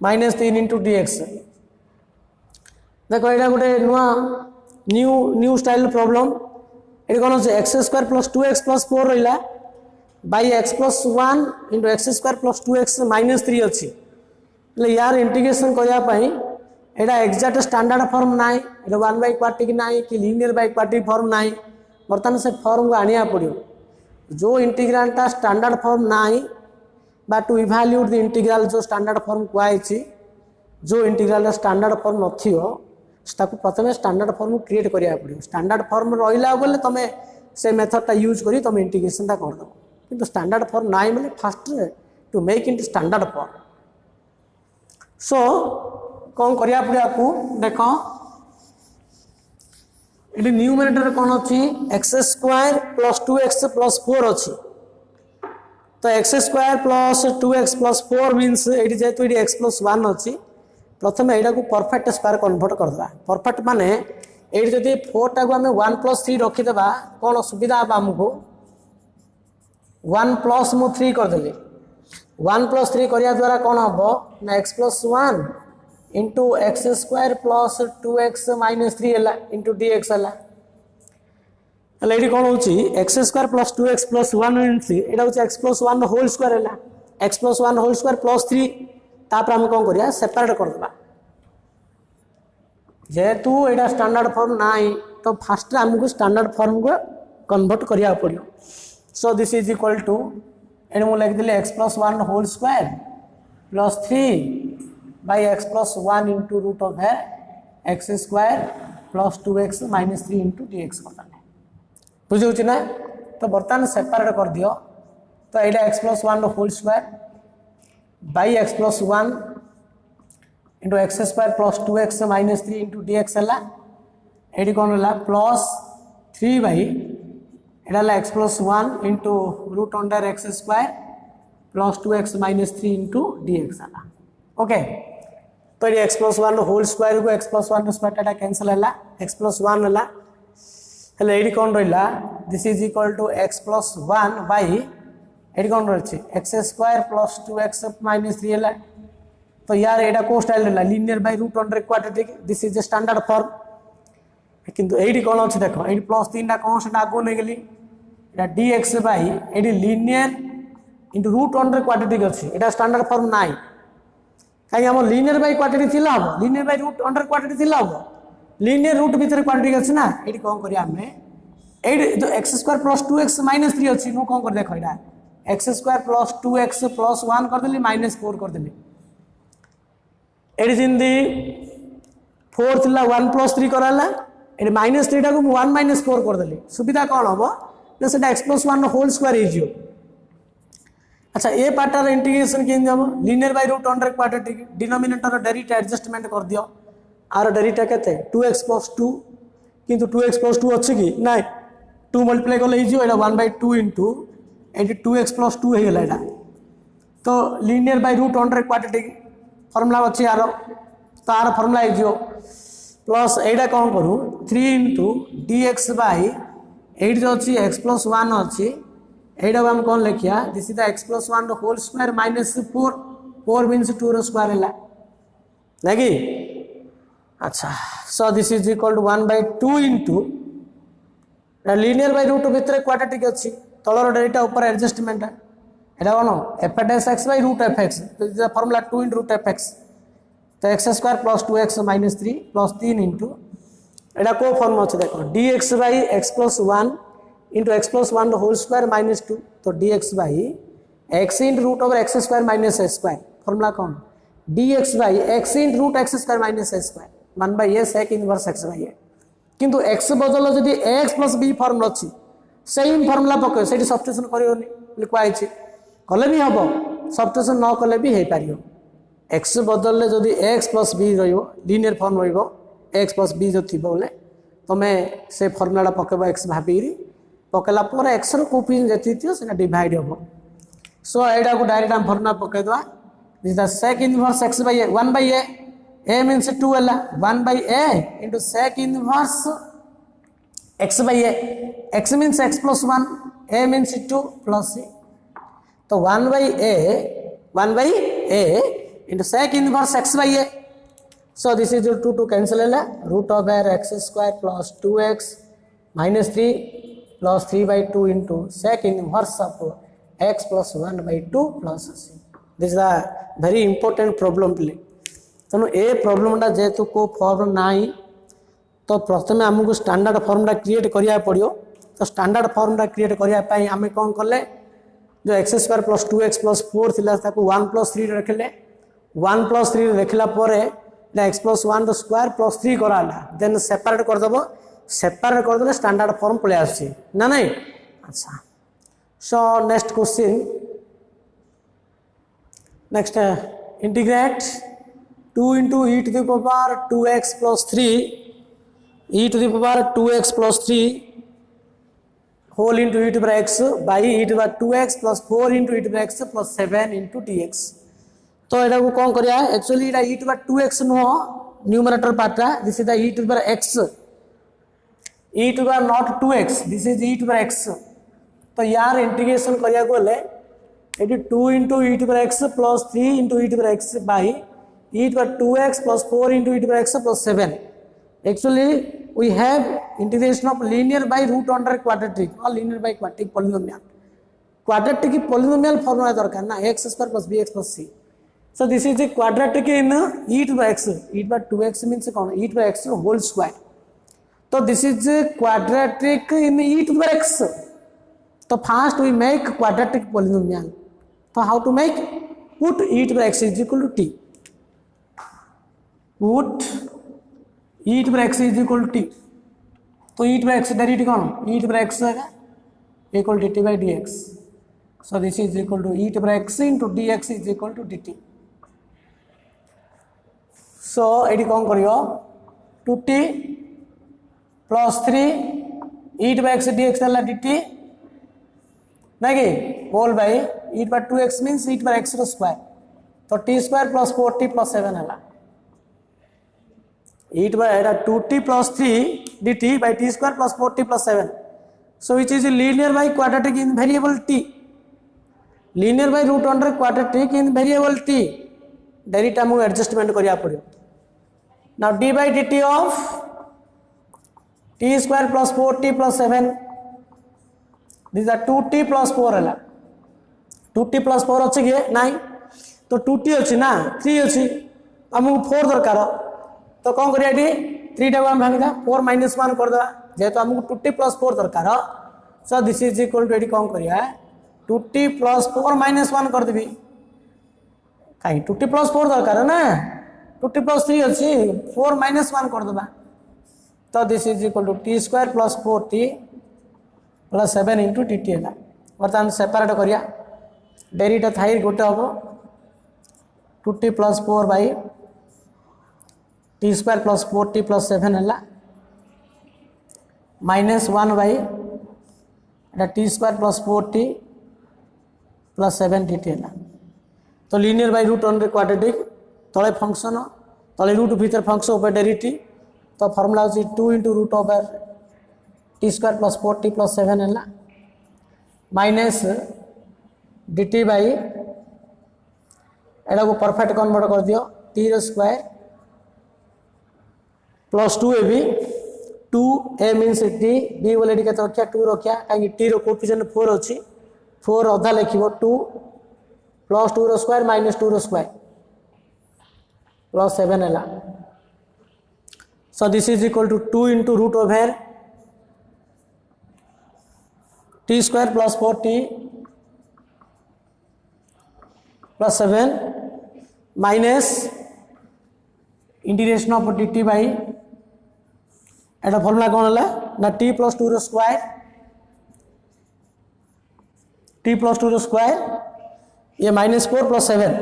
minus 3 into dx. देखो ये गोटे नुआ new style problem ये कौन अच्छे x square plus 2x plus 4 रहा by x plus 1 into x square plus 2x minus 3 अच्छी यार इंटीग्रेशन करने यहाँ एक्जाक्ट स्टैंडर्ड फॉर्म ना ये 1 बाई क्वाड्रेटिक ना कि लीनियर बाई क्वाड्रेटिक फॉर्म ना बर्तमान से फॉर्म को आने पड़ो जो इंटीग्रालटा स्टैंडर्ड फॉर्म ना बा टू इवैल्यूएट द इंटीग्रल जो स्टैंडर्ड फॉर्म कहुई जो इंटीग्रल स्टैंडर्ड फॉर्म नथियो ताकू प्रथम स्टैंडर्ड फॉर्म क्रिएट करिया पड़ो स्टैंडर्ड फॉर्म रहिला बोले तुम से मेथडटा यूज करी तुम इंटीग्रेशनटा कर दो किंतु स्टैंडर्ड फॉर्म ना बोले first to make it standard form so कौन करिया पड़ो आपको देख ये न्यूमरेटर कौन अच्छी x square plus 2x plus 4 अच्छी तो x square plus 2x plus 4 means ये जेहेतु ये एक्स प्लस 1 अच्छी प्रथम यहाँ को परफेक्ट स्क्वायर कन्वर्ट करदे परफेक्ट माने ये जब 4 टाक आम 1 प्लस 3 रखीदे कौन सुविधा हम आमको 1 प्लस मु 3 करदेली 1 प्लस 3 करने द्वारा कौन हम ना x plus 1 into x square plus 2x minus 3 है इंटू dx है ये कौन हो x square plus 2x plus 1 means यहाँ हूँ एक्स प्लस 1 होल स्क्वायर है x plus 1 whole square plus 3 तापर आम कौन करिया सेपरेट करदे जेहेतु यहाँ स्टैंडर्ड फॉर्म ना तो फास्ट आमको स्टैंडर्ड फॉर्म को कन्वर्ट करिया पड़ो so this is equal to ये मुझे लिखिदेली x plus 1 whole square plus 3 by x plus 1 into root of है x square plus 2x minus 3 into dx करदे बुझे ना तो बर्तमान सेपरेट कर दियो तो यहाँ x plus 1 whole square by x plus 1 into x square plus 2x minus 3 into dx है ये कौन है प्लस 3 बाई यहाँ x plus 1 into root under x square plus 2x minus 3 into dx है ओके तो ये एक्स प्लस 1 होल स्क्वायर को x plus 1 square cancel है एक्स प्लस 1 है ये कौन रहा this is equal to x plus 1 by ये कौन रही x square plus 2x minus 3 है तो यार यहाँ कौ स्टाइल रहा linear by root under quadratic this is a standard form किंतु ये कौन अच्छे देख ये प्लस 3 कौन से आगे नहीं गली dx बाई ये linear into root under quadratic अच्छी यहाँ स्टैंडर्ड फॉर्म ना कहीं आम लीनियर बाई क्वाड्रेटिक थी हम linear by root under quadratic थी हम लीनियर रूट भितर क्वाड्रेटिक अच्छी ना ये कौन करें जो x square plus 2x minus 3 अच्छी मुझे कौन कर देख यहाँ x square plus 2x plus 1 करदेली माइनस 4 करदेली ये जमी 4 थी 1 प्लस 3 कराला ये माइनस 3 टाक 1 माइनस 4 करदेली सुविधा कौन हम ना से एक्स प्लस 1 होल स्क्वायर हो अच्छा ये पार्टार इंटीग्रेशन केम हम linear by root under quadratic denominator डेरिटा एडजस्टमेंट कर दियो आर डेरिटा केते 2x प्लस 2 किंतु 2x प्लस 2 अच्छी कि ना 2 मल्टीप्लाई कले यहाँ 1/2 इंटू ये 2x प्लस 2 होगा यहाँ तो linear by root under quadratic formula अच्छी यार तो आर फर्मुला हो प्लस यहाँ कौन करूँ 3 इंटू dx बाई ये जो अच्छी एक्स प्लस 1 अच्छी यहाँ आम कौन लिखा this is the x plus 1 whole square minus 4 means 2 square है ना कि अच्छा so this is equal to 1/2 into linear by root भितर क्वाड्रेटिक अच्छी तलर डेरिटा ऊपर एडजस्टमेंट है यहाँ कौन एफ एट x by root f x formula 2 into root f x तो x square plus 2x minus 3 plus 3 into यहाँ कौ फर्म अच्छे देख dx by x plus 1 into x plus 1 whole square minus 2 तो dx by x into root over x square minus a square formula कौन dx by x into root x square minus a square 1/a sec inverse x by a किंतु x बदल जब ax plus b form अच्छी same formula पकड़ से substitution कर कहुई कले भी हम सब्स्टिट्यूशन न कले भी हो पार एक्स बदल जब x plus b linear form रक्स प्लस बी जो थी बोले तुम से फर्मुला पकेब एक्स भाविकी पकेला पर एक्स रो कोफिशिएंट जति से डिवाइड हम सो एटा को डायरेक्ट हम फॉर्मूला पके दवा this the sec inverse x by a 1 by a means 2 हला 1 by a into sec inverse x by a x means x plus 1 a means 2 plus c तो 1 by a into sec inverse x by a so this is 2 cancel hela root of x square plus 2x minus 3 plus 3 by 2 into sec inverse of x plus 1 by 2 plus c this is a very important problem play तेणु ए प्रोब्लेमटा जेहेतु को form ना तो प्रथम आमको standard फॉर्मटा create करिया पड़ियो तो स्टैंडर्ड फॉर्मटा क्रिएट करने आम कौन कले जो x square plus 2x plus 4 थिला ताको 1 प्लस 3 रखिले 1 प्लस 3 रखला परे एक्स प्लस 1 स्क्वायर प्लस 3 कराला देन सेपरेट करदेव सेपरेट करदे स्टैंडर्ड फॉर्म पळे आसी ना नहीं अच्छा so next question next integrate 2 into e to the power 2x plus 3 e to the power 2x plus 3 whole into e to the power x by e to the power 2x plus 4 into e to the power x plus 7 into dx तो एटा को कौन करिया actually Etah e to the power 2x नो numerator पार्टा this is the e to the power x e to the power not 2x this is e to the power x तो यार integration करिया गोले eighty 2 into e to the power x plus 3 into e to the power x by e to the power 2x plus 4 into e to the power x plus 7 actually we have integration of linear by root under quadratic or linear by quadratic polynomial quadratic polynomial formula दरकार ना x square plus bx plus c so this is the quadratic in e to the x e to the 2x means कौन e to the x whole square तो this is the quadratic in e to the x तो first we make quadratic polynomial so how to make put e to the x is equal to t put e to the x is equal to t तो e to the x derivative कौन e to the x है equal to dt by dx so this is equal to e to the x into dx is equal to dt so एडी कौन करियो 2t plus 3 e to the x dx है dt नहीं whole by e to the 2x means e to the x square तो t square plus 4t plus 7 है e to the 2t plus 3 dt by t square plus 4t plus 7 so which is linear by quadratic in variable t linear by root under quadratic in variable t derivative हमको adjustment करिया पड़ियो now d by dt of t square plus 4t plus 7 this is 2t plus 4 है 2t plus 4 अच्छी है नहीं तो 2t अच्छी ना 3 अच्छी हमको 4 दरकार तो कौन करिया डी 3 टाको हम भांगिदा 4 minus 1 कर देबा जेहेतु हमको 2t plus 4 दरकार so this is equal to एडी कौन करिया 2t plus 4 minus 1 कर देबी काई 2t plus 4 दरकार ना 2t plus 3 अच्छी 4 minus 1 कर देबा तो this is equal to t square plus 4t plus 7 into dt है बर्तमान सेपरेट करिया डेरिवेटिव थाई गोटे हम 2t plus 4 by t square plus 4t plus 7 है minus 1 by t square plus 4t plus 7 dt है तो linear by root under quadratic तले function तले रूट भीतर फंक्शन ऊपर डेरिवेटिव तो फॉर्मूला होची 2 into root over t square plus 4t plus 7 है minus dt by एटा को परफेक्ट कन्वर्ट कर दियो t रो square plus 2ab 2a means t b बोले के रखिया 2 रखिया कहीं t रो कोएफिशिएंट 4 अछि 4 अधा लिखिबो 2 प्लस 2 रो स्क्वायर माइनस 2 रो स्क्वायर प्लस 7 है so this is equal to 2 into root over t square plus 4t plus 7 minus integration of dt by Etah formula कौन है ना t plus 2 रो स्क्वायर t plus 2 रो स्क्वायर ये -4 plus 7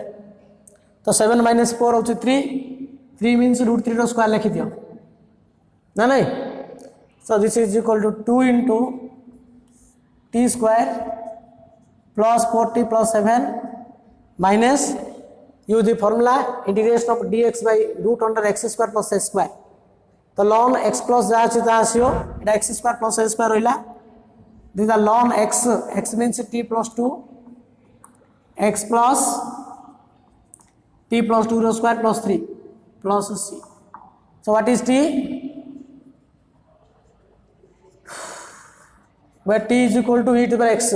तो 7 minus 4 होची 3 मीन्स रूट 3 रो square लिखि दियो ना नहीं so this is equal to 2 into t square plus 4t plus 7 minus use the formula integration of dx by root under x square plus a square. तो ln x plus जहाँ अच्छी ता आसियो इटा x square plus a square होइला. This is ln x means t plus 2 x plus t plus 2 root square plus 3 plus c. So what is t? Where t is equal to e to the x.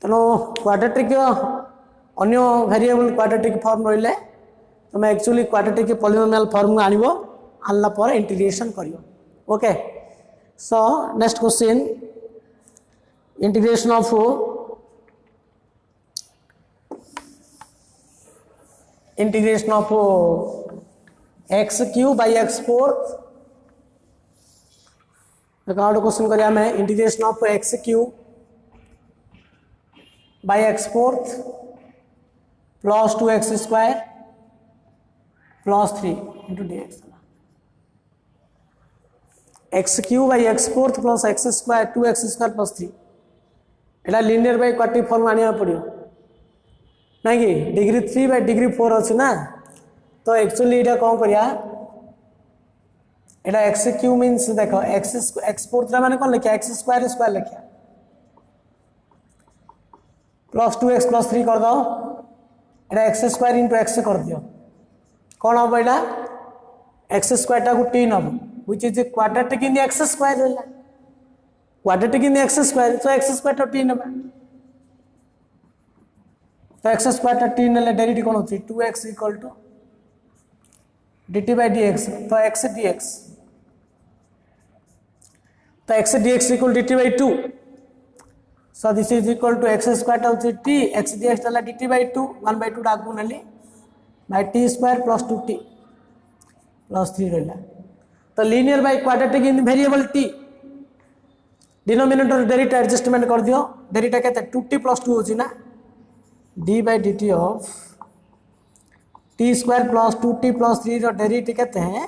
तेणु quadratic अन्य variable quadratic form रहिले तुम actually quadratic polynomial form आनिबो आनला पर integration करियो. Okay, so next question integration of x cube by x fourth. Question करिया में integration of x cube by x fourth plus 2x square plus 3 into dx. x cube by x fourth plus x square 2x square plus 3 Etah linear by quadratic form आनिया पड़ियो ना कि degree 3 by degree 4 अछि ना. तो actually एटा कोन करिया एटा x cube means देखो x fourth रा माने कोन लिखिया x square स्क्वायर लिखिया प्लस 2x प्लस 3 कर दो. एटा x स्क्वायर इंटू x कर दियो कौन हम एटा x स्क्वायर टा को t नब which is quadratic in the x square रहला. Quadratic in the x square तो x स्क्वायर टा t नब. तो x स्क्वायर टा t नले डेरिवेटिव कोन होची 2x equal to dt by dx. तो x dx तो x dx equal dt by 2. So this is equal to x square of t x dx tala dt by 2 1 by 2 डाकू नली by t square plus 2t plus 3 रहला. तो linear by quadratic in variable t denominator derivative adjustment कर दियो. Derivative केते 2t plus 2 होची ना d by dt of t square plus 2t plus 3 row derivative केते हैं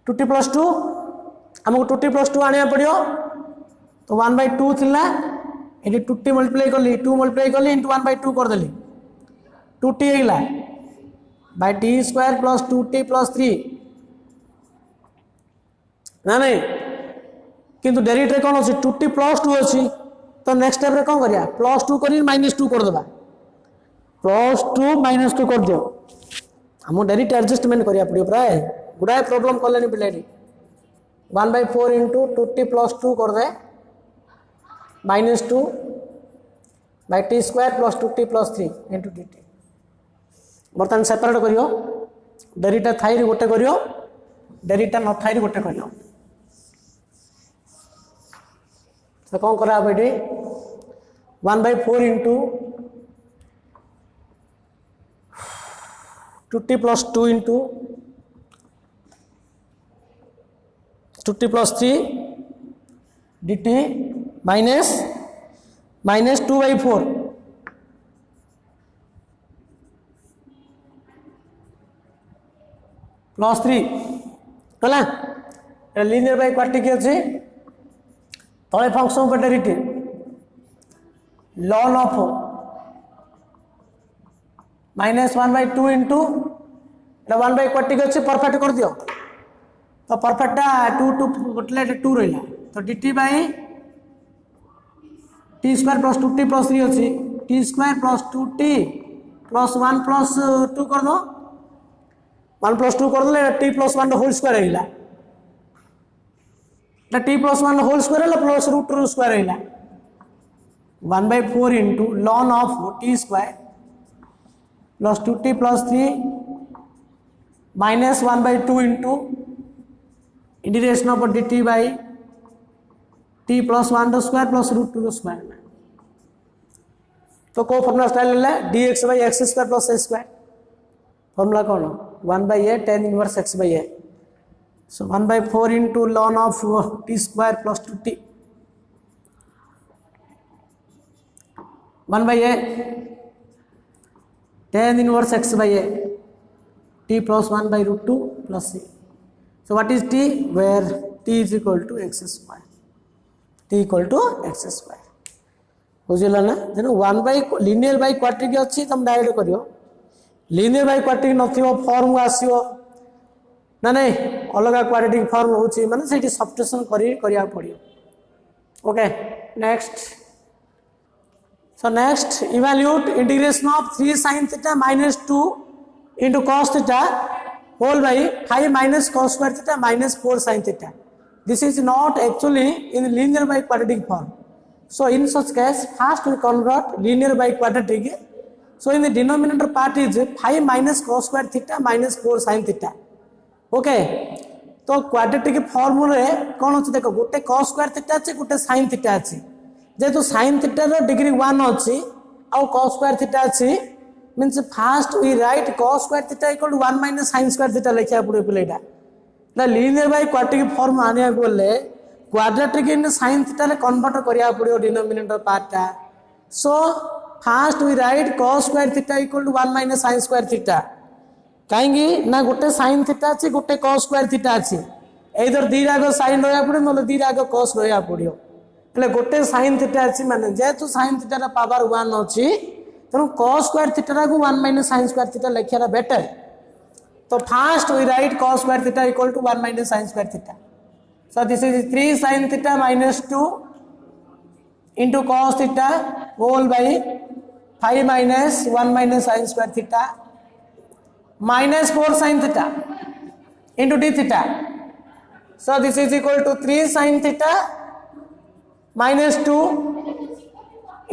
2t plus 2 हमको 2t plus 2 आने पड़ियो. तो 1 by 2 थिला एटी 2t मल्टीप्लाई करली 2 मल्टीप्लाई करली इनटू 1 by 2 कर देली 2t हेला by t square plus 2t plus 3 ना नहीं किंतु डेरिवेटिव कोन अछि 2t प्लस 2 अछि. तो नेक्स्ट स्टेप रे कोन करिया प्लस 2 करी माइनस 2 कर देबा प्लस 2 माइनस 2 कर दियो. हम डेरिवेटिव एडजस्टमेंट करिया पड़ियो प्राय गुडाय प्रॉब्लम करलेनी बिलेडी 1 by 4 into 2t plus 2 कर दे minus 2 by t square plus 2t plus 3 into dt. बर्तमान सेपरेट करियो डेरिवेटिव थाई गोटे करियो डेरिवेटिव न थाई गोटे करियो. तो कौन करा बेटी 1 by 4 into 2t plus 2 into 2t plus 3 dt minus 2 by 4 plus 3 कला लीनियर बाय क्वाड्रेटिक अछि तळे फंक्शन पर derivative ln of minus 1 by 2 into 1 by quadratic अछि परफेक्ट कर दियो. तो परफेक्ट 2 2 गोटले 2 रहला. तो dt by t square plus 2t plus 3 अछि t square plus 2t plus 1 plus 2 कर दो 1 प्लस 2 कर देले t प्लस 1 होल स्क्वायर रहला. t प्लस 1 होल स्क्वायर रहला प्लस रूट स्क्वायर रहला 1 by 4 into ln of t square plus 2t plus 3 minus 1 by 2 into integration of dt by t plus 1 square plus root 2 square. तो को formula style ले dx by x square plus a square formula कौन 1 by a tan inverse x by a. So 1 by 4 into ln of t square plus 2t 1 by a tan inverse x by a t plus 1 by root 2 plus c. So what is t? Where t is equal to x square. t equal to x square बुझल ना तेणु 1 bye linear by quadratic अच्छी तुम direct करियो linear by quadratic नथिबो form आसीबो ना नहीं अलग quadratic form होची माने सेठी सब्स्टिट्यूशन करिया पड़ियो okay next so next evaluate integration of 3 sin theta minus 2 into cos theta whole by 5 minus cos square theta minus 4 sin theta this is not actually in linear by quadratic form so in such case first we convert linear by quadratic so in the denominator part is 5 minus cos square theta minus 4 sin theta okay तो quadratic form रे कौन अछि देखो गोटे cos square theta अछि गोटे sin theta अछि जेतु sin theta रो डिग्री 1 अछि और cos square theta अछि means first we write cos square theta equal to 1 minus sin square theta लिखिया पड़े पिलेटा ना लीनियर बाय क्वाड्रेटिक फॉर्म आनिया बोले क्वाड्रेटिक इन sin theta रे कन्वर्ट करिया पड़ियो डिनोमिनेटर पार्टटा so first we write cos square theta equal to 1 minus sin square theta काहेंगी ना गोटे sin theta अछि गोटे cos square theta अछि एइदर दी रागो sin रहया पड़े नले दी रागो cos रहया पड़ियो એટલે गोटे sin theta अछि माने जेतु sin theta रा पावर 1 अछि तनु cos square theta रा को 1 minus sin square theta लिखिया बेटर तो first we write cos square theta equal to 1 minus sin square theta so this is 3 sin theta minus 2 into cos theta whole by 5 minus 1 minus sin square theta minus 4 sin theta into d theta so this is equal to 3 sin theta minus 2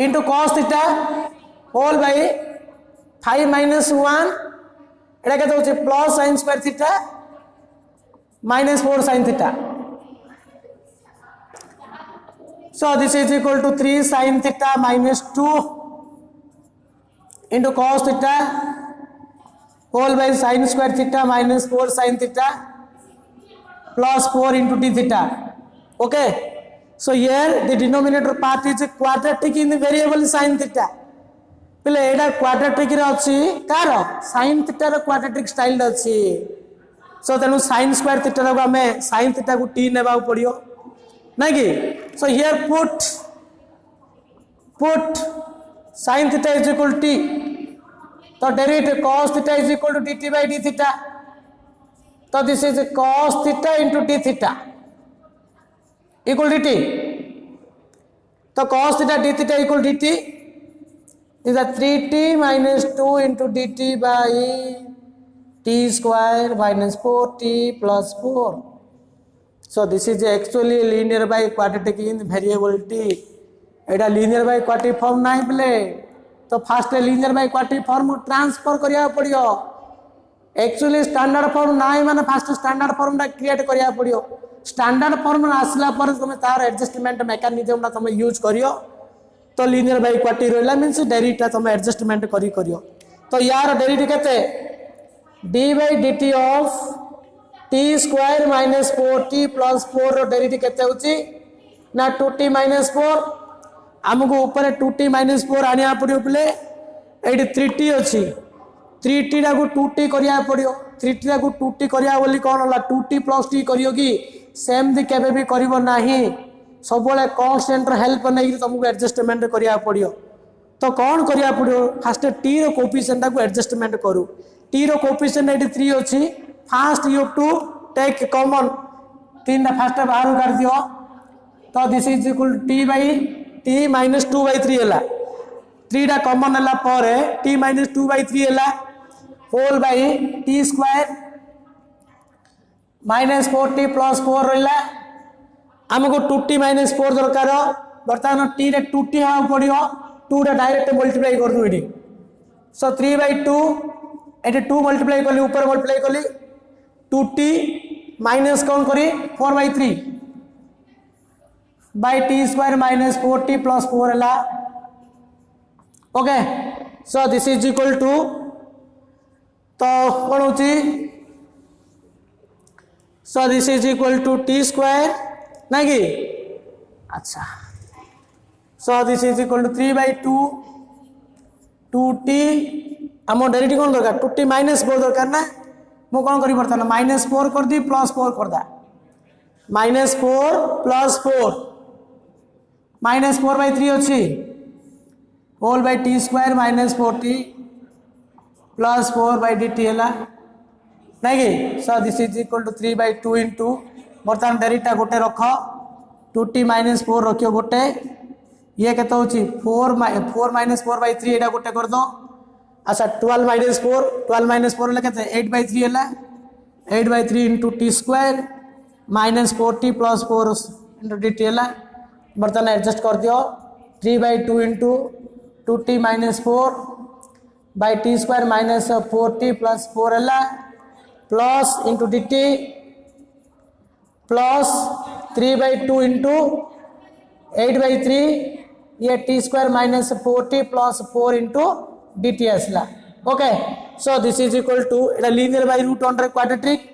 into cos theta whole by 5 minus 1 एटा केते होचे plus sin square theta minus 4 sin theta so this is equal to 3 sin theta minus 2 into cos theta whole by sin square theta minus 4 sin theta plus 4 into d theta okay so here the denominator part is quadratic in the variable sin theta पहले एटा quadratic रे अछि car sin theta रो quadratic style अछि सो तेनु sin square theta रो हमें sin theta को t नेबा पड़ियो नै कि so here put sin theta is equal to t तो derivative cos theta is equal to dt by d theta तो this is cos theta into d theta equal to t तो cos theta d theta equal to dt is a 3t minus 2 into dt by t square minus 4t plus 4 so this is actually linear by quadratic in variable t Etah linear by quadratic form नाही बले तो first linear by quadratic form transfer करिया पड़ियो actually standard form नाही माने first standard form टा create करिया पड़ियो स्टैंडर्ड फॉर्म आसला पर तुम तार एडजस्टमेंट मैकेनिज्म टा तुम यूज करियो तो linear by quadratic रहला मींस डेरिवेटिव तुम एडजस्टमेंट करियो तो यार डेरिवेटिव केते d by dt of t square minus 4t plus 4 row derivative केते होची ना 2t minus 4 हमको ऊपर 2t minus 4 आनिया पड़ियो पले एडी 3t अछि 3t रा को 2t करिया पड़ियो 3t रा को 2t करिया बोली कोन होला 2t plus t करियो कि सेम दि केबे भी करिवो नाही सब बेले कांस्टेंट रो हेल्प नै तुमको एडजस्टमेंट करिया पड़ियो तो कौन करिया पड़ियो फर्स्ट t रो कोएफिशिएंट को एडजस्टमेंट करू t रो कोएफिशिएंट एडी 3 अछि first you to take common 3 टा फर्स्ट बाहर कर दियो तो this is equal t by t minus 2 by 3 हला 3 टा कॉमन हला पर t minus 2 by 3 हला whole by t square minus 4t plus 4 रहला हमको 2t minus 4 दरकार वर्तमान t रे 2t हा पड़ियो 2 रे डायरेक्ट मल्टीप्लाई कर दु एडी सो 3 by 2 एटे 2 मल्टीप्लाई करली ऊपर मल्टीप्लाई करली 2t माइनस कौन करी 4 by 3 by t square minus 4t plus 4 हला okay so this is equal to तो कौन होची so this is equal to t square ना कि अच्छा so this is equal to 3 by 2 2t आम डेरिवेटिव कौन दरकार 2t minus 4 दरकार ना मु कौन करी बर्तन minus 4 कर दी plus 4 कर दा minus 4 plus 4 माइनस 4/3 अच्छी whole by t square minus 4t plus 4/dt है नहीं कि so this is equal to 3/2 into बर्तमान डेरिटा गोटे रख 2t माइनस 4 रखियो गोटे ये केते होची 4 माइनस 4/3 एटा गोटे कर दो अच्छा 12 माइनस 4 ले केते 8/3 है 8/3 into t square minus 4t plus 4 into dt है बर्तमान एडजस्ट कर दियो 3/2 into 2t minus 4 by t square minus 4t plus 4 है plus into dt plus 3/2 into 8/3 ये t square minus 4t plus 4 into dt आसला okay so this is equal to एटा linear by root under quadratic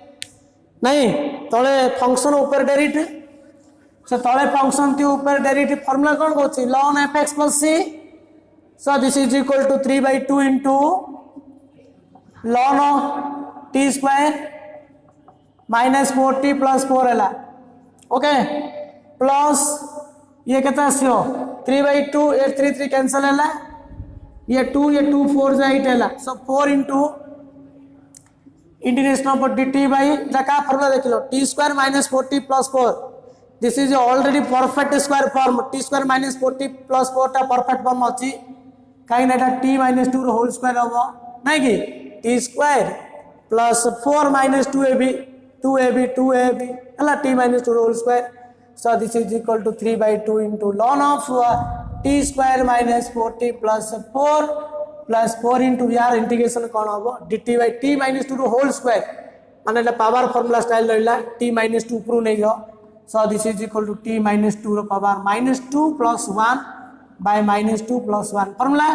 नहीं तले function ऊपर derivative सो तले function ती ऊपर डेरिवेटिव फार्मूला कौन कहछि ln fx plus c so this is equal to 3/2 into ln of t square minus 4t plus 4 है okay plus ये कितना आसियो 3/2 8 3 3 कैंसिल है ये 2 4 जा 8 है सो 4 into integration of dt by का फार्मूला देख लो t square minus 4t plus 4 this is already perfect square form t square minus 4t plus 4 टा परफेक्ट फॉर्म अछि कहीं ना t माइनस 2 होल स्क्वायर हम नहीं कि t square plus 4 minus 2ab है t minus 2 whole square so this is equal to 3/2 into ln of t square minus 4t plus 4 into यार integration कौन हम dt by t minus 2 whole square माने power formula style रहा t minus 2 ऊपर नहीं जाओ so this is equal to t minus 2 power minus 2 plus 1 by minus 2 plus 1 formula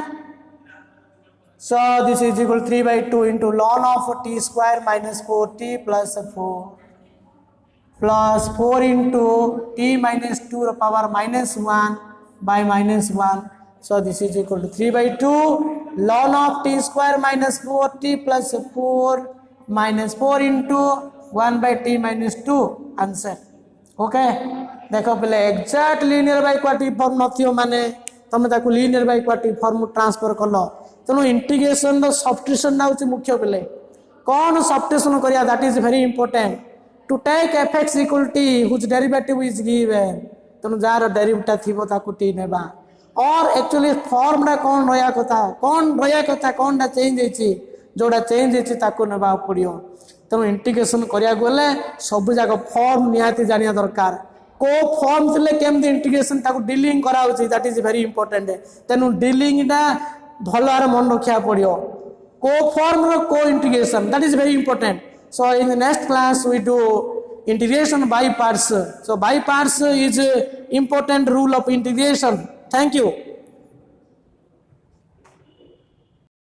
so this is equal 3/2 into ln of t square minus 4t plus 4 into t minus 2 power minus 1 by minus 1 so this is equal to 3/2 ln of t square minus 4t plus 4 minus 4 into 1 by t minus 2 answer okay देखो पहले exact linear by quadratic form नथियो माने तमे ताकू linear by quadratic form transfer करलो तनो integration रो substitution ना होची मुख्य पहले कोन सब्स्टिट्यूशन करिया that is very important to take fx equal t whose derivative is given तनो जार डेरिवेटिव थिबो ताकू t नेबा और एक्चुअली फॉर्म रा कौन रहा कथा कौन टा चेंज होची जोड़ा चेंज होची ताको नेबा पड़ियो तेणु इंटीग्रेशन करिया गले सब जाक फॉर्म निहाती जानिया दरकार को फॉर्म थिले केमती इंटीग्रेशन ताको डीलिंग करा होची दैट इज वेरी इंपोर्टेंट तेणु डीलिंग टा भलर मन रखिया पड़ियो को फॉर्म रो को integration that is very important so in the next class we do integration by parts so by parts is important rule of integration thank you